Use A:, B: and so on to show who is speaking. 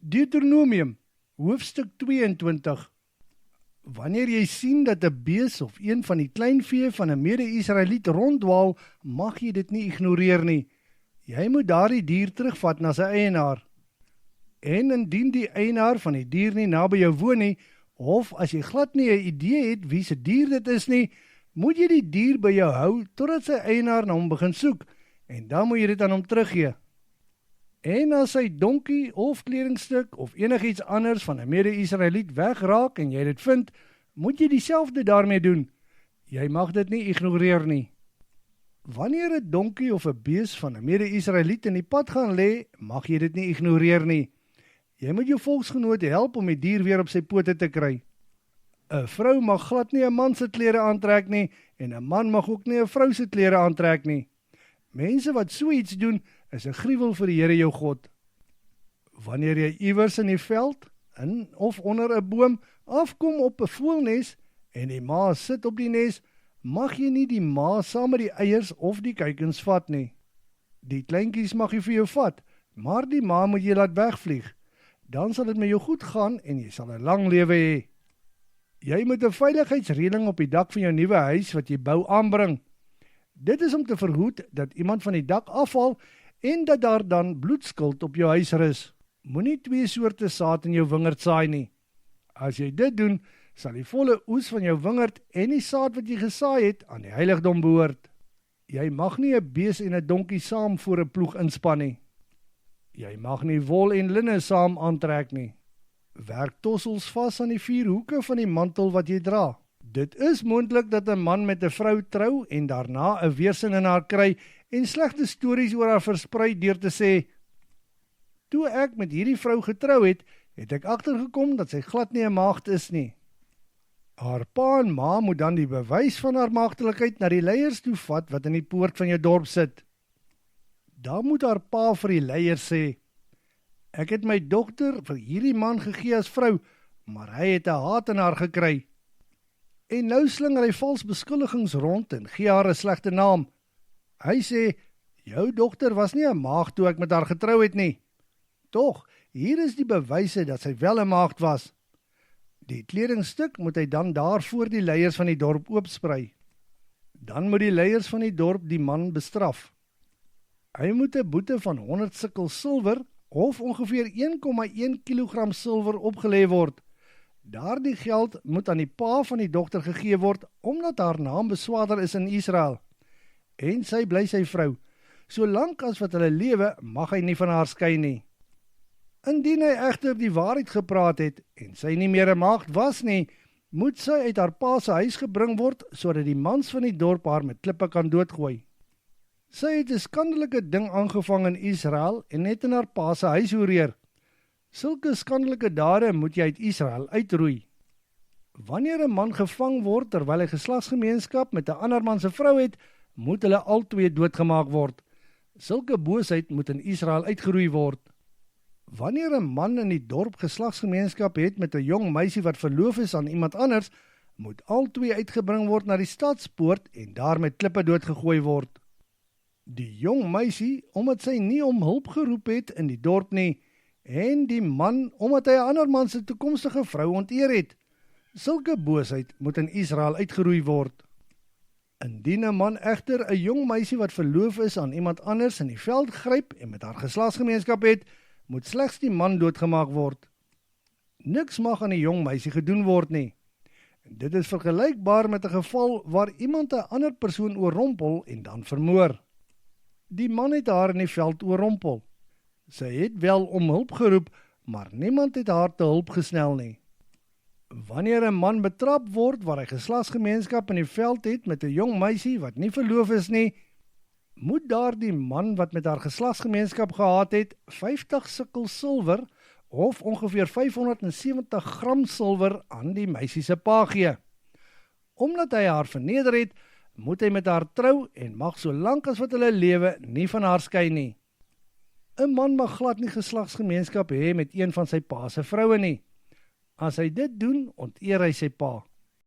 A: Deuteronomium, hoofstuk 22. Wanneer jy sien dat 'n bees of een van die kleinvee van 'n mede-Israeliet ronddwaal, mag jy dit nie ignoreer nie. Jy moet daardie dier terugvat na sy eienaar. En indien die eienaar van die dier nie naby jou woon nie, of as jy glad nie 'n idee het wie se dier dit is nie, moet jy die dier by jou hou totdat sy eienaar na hom begin soek, en dan moet jy dit aan hom teruggee. En as sy donkie of kledingstuk of enigiets anders van 'n mede-Israeliet wegraak en jy dit vind, moet jy dieselfde daarmee doen. Jy mag dit nie ignoreer nie. Wanneer 'n donkie of 'n bees van 'n mede-Israeliet in die pad gaan lê, mag jy dit nie ignoreer nie. Jy moet jou volksgenote help om die dier weer op sy pote te kry. 'n Vrou mag glad nie 'n man se klere aantrek nie, en 'n man mag ook nie 'n vrou se klere aantrek nie. Mense wat so iets doen, is 'n gruwel vir die Here jou God. Wanneer jy iewers in die veld, in of onder 'n boom, afkom op 'n voëlnes en die ma sit op die nes, mag jy nie die ma saam met die eiers of die kuikens vat nie. Die kleintjies mag jy vir jou vat, maar die ma moet jy laat wegvlieg. Dan sal dit met jou goed gaan en jy sal 'n lang lewe hê. Jy moet 'n veiligheidsreëling op die dak van jou nuwe huis wat jy bou aanbring. Dit is om te verhoed dat iemand van die dak afval en dat daar dan bloedskuld op jou huis rus. Moenie 2 soorte saad in jou wingerd saai nie. As jy dit doen, sal die volle oes van jou wingerd en die saad wat jy gesaai het aan die heiligdom behoort. Jy mag nie 'n bees en 'n donkie saam voor 'n ploeg inspan nie. Jy mag nie wol en linne saam aantrek nie. Werk tossels vas aan die 4 hoeke van die mantel wat jy dra. Dit is moontlik dat 'n man met 'n vrou trou en daarna 'n weerstand in haar kry en slegte stories oor haar versprei deur te sê: "Toe ek met hierdie vrou getrou het, het ek agtergekom dat sy glad nie 'n maagd is nie." Haar pa en ma moet dan die bewys van haar maagdelikheid na die leiers toe vat wat in die poort van jou dorp sit. Dan moet haar pa vir die leiers sê: "Ek het my dogter vir hierdie man gegee as vrou, maar hy het 'n haat in haar gekry. En nou slinger hy vals beskuldigings rond en gee haar 'n slegte naam. Hy sê, jou dogter was nie 'n maagd toe ek met haar getrou het nie. Tog, hier is die bewyse dat sy wel 'n maagd was." Die kledingstuk moet hy dan daar voor die leiers van die dorp oopsprei. Dan moet die leiers van die dorp die man bestraf. Hy moet 'n boete van 100 sikkel silwer of ongeveer 1,1 kilogram silwer opgelê word. Daardie geld moet aan die pa van die dogter gegee word, omdat haar naam beswaarder is in Israel. En sy bly sy vrou. Solank as wat hulle lewe, mag hy nie van haar skei nie. Indien hy egter die waarheid gepraat het, en sy nie meer 'n maagd was nie, moet sy uit haar pa se huis gebring word, sodat die mans van die dorp haar met klippe kan doodgooi. Sy het 'n skandelike ding aangevang in Israel, en het in haar pa se huis hoereer. Sulke skandelike dade moet jy uit Israel uitroei. Wanneer 'n man gevang word terwyl hy geslagsgemeenskap met 'n ander man se vrou het, moet hulle albei doodgemaak word. Sulke boosheid moet in Israel uitgeroei word. Wanneer 'n man in die dorp geslagsgemeenskap het met 'n jong meisie wat verloof is aan iemand anders, moet albei uitgebring word na die stadspoort en daar met klippe doodgegooi word. Die jong meisie, omdat sy nie om hulp geroep het in die dorp nie, en die man, omdat hy 'n ander man se toekomstige vrou onteer het. Sulke boosheid moet in Israel uitgeroei word. Indien 'n man egter 'n jong meisie wat verloof is aan iemand anders in die veld gryp en met haar geslagsgemeenskap het, moet slegs die man doodgemaak word. Niks mag aan die jong meisie gedoen word nie. Dit is vergelykbaar met 'n geval waar iemand 'n ander persoon oorrompel en dan vermoor. Die man het haar in die veld oorrompel. Sy het wel om hulp geroep, maar niemand het haar te hulp gesnel nie. Wanneer 'n man betrap word waar hy geslagsgemeenskap in die veld het met 'n jong meisie wat nie verloof is nie, moet daardie man wat met haar geslagsgemeenskap gehad het, 50 sikkel silwer of ongeveer 570 gram silwer aan die meisie se pa gee. Omdat hy haar verneder het, moet hy met haar trou en mag solank as wat hulle lewe nie van haar skei nie. 'n Man mag glad nie geslagsgemeenskap hê met een van sy pa se vroue nie. As hy dit doen, onteer hy sy pa.